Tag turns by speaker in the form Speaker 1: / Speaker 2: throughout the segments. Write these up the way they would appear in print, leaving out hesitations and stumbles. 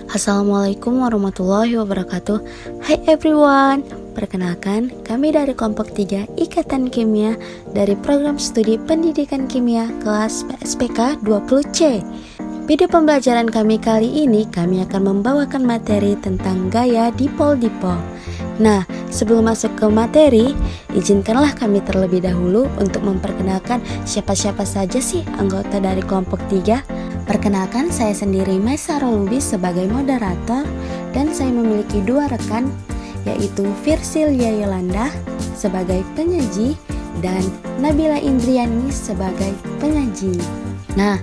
Speaker 1: Assalamualaikum warahmatullahi wabarakatuh. Hai everyone, perkenalkan kami dari kelompok 3 Ikatan Kimia dari program studi pendidikan kimia kelas PSPK 20C. Video pembelajaran kami kali ini kami akan membawakan materi tentang gaya dipol-dipol. Nah, sebelum masuk ke materi, izinkanlah kami terlebih dahulu untuk memperkenalkan siapa-siapa saja sih anggota dari kelompok 3. Perkenalkan, saya sendiri Maisaro Lubis sebagai moderator dan saya memiliki 2 rekan, yaitu Virsilia Yolanda sebagai penyaji dan Nabila Indriani sebagai penyaji. Nah,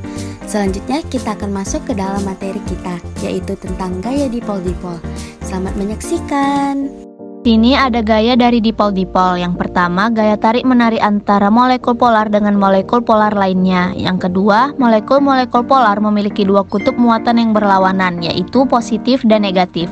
Speaker 1: selanjutnya kita akan masuk ke dalam materi kita, yaitu tentang gaya dipol-dipol. Selamat menyaksikan.
Speaker 2: Sini ada gaya dari dipol-dipol. Yang pertama, gaya tarik-menarik antara molekul polar dengan molekul polar lainnya. Yang kedua, molekul-molekul polar memiliki 2 kutub muatan yang berlawanan, yaitu positif dan negatif.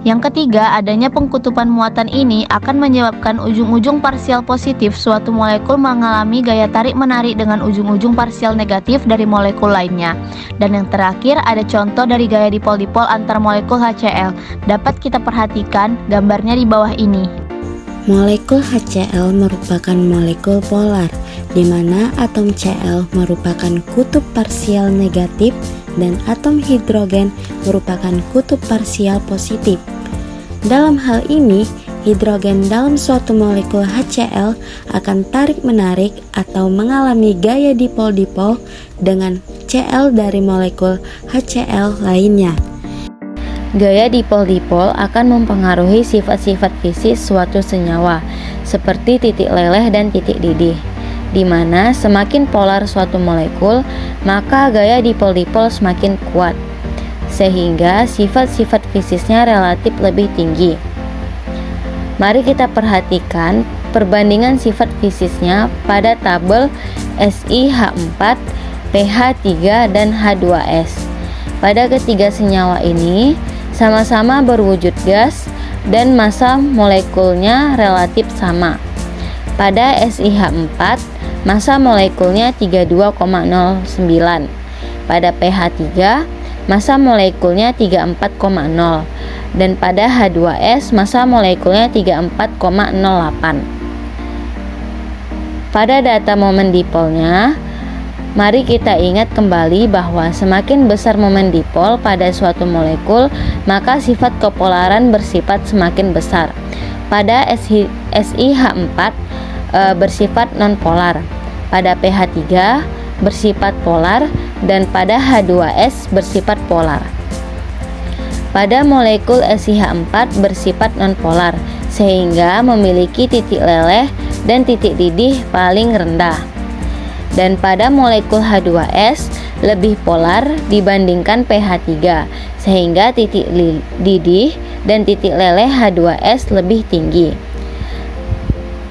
Speaker 2: Yang ketiga, adanya pengkutupan muatan ini akan menyebabkan ujung-ujung parsial positif suatu molekul mengalami gaya tarik-menarik dengan ujung-ujung parsial negatif dari molekul lainnya. Dan yang terakhir, ada contoh dari gaya dipol-dipol antar molekul HCl. Dapat kita perhatikan gambarnya di bawah ini.
Speaker 1: Molekul HCl merupakan molekul polar, di mana atom Cl merupakan kutub parsial negatif dan atom hidrogen merupakan kutub parsial positif. Dalam hal ini, hidrogen dalam suatu molekul HCl akan tarik-menarik atau mengalami gaya dipol-dipol dengan Cl dari molekul HCl lainnya. Gaya dipol-dipol akan mempengaruhi sifat-sifat fisik suatu senyawa, seperti titik leleh dan titik didih, di mana semakin polar suatu molekul, maka gaya dipol-dipol semakin kuat, sehingga sifat-sifat fisiknya relatif lebih tinggi. Mari kita perhatikan perbandingan sifat fisiknya pada tabel SiH4, pH3, dan H2S. Pada ketiga senyawa ini sama-sama berwujud gas dan massa molekulnya relatif sama. Pada SiH4, massa molekulnya 32,09. Pada pH3, massa molekulnya 34,0. Dan pada H2S, massa molekulnya 34,08. Pada data momen dipolnya, mari kita ingat kembali bahwa semakin besar momen dipol pada suatu molekul, maka sifat kepolaran bersifat semakin besar. Pada SiH4 bersifat nonpolar, pada pH3 bersifat polar, dan pada H2S bersifat polar. Pada molekul SiH4 bersifat nonpolar, sehingga memiliki titik leleh dan titik didih paling rendah. Dan pada molekul H2S lebih polar dibandingkan pH3, sehingga titik didih dan titik leleh H2S lebih tinggi.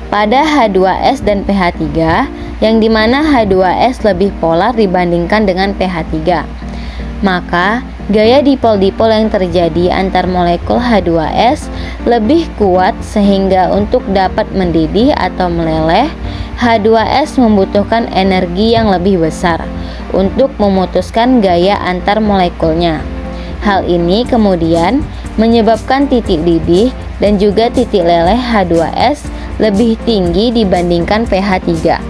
Speaker 1: Pada H2S dan pH3, yang dimana H2S lebih polar dibandingkan dengan pH3, maka gaya dipol-dipol yang terjadi antar molekul H2S lebih kuat, sehingga untuk dapat mendidih atau meleleh, H2S membutuhkan energi yang lebih besar untuk memutuskan gaya antar molekulnya. Hal ini kemudian menyebabkan titik didih dan juga titik leleh H2S lebih tinggi dibandingkan pH3.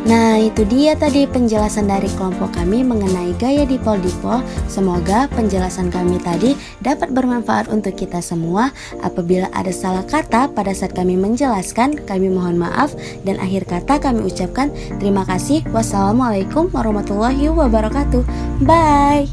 Speaker 1: Nah, itu dia tadi penjelasan dari kelompok kami mengenai gaya dipol-dipol. Semoga penjelasan kami tadi dapat bermanfaat untuk kita semua. Apabila ada salah kata pada saat kami menjelaskan, kami mohon maaf. Dan akhir kata kami ucapkan terima kasih. Wassalamualaikum warahmatullahi wabarakatuh. Bye.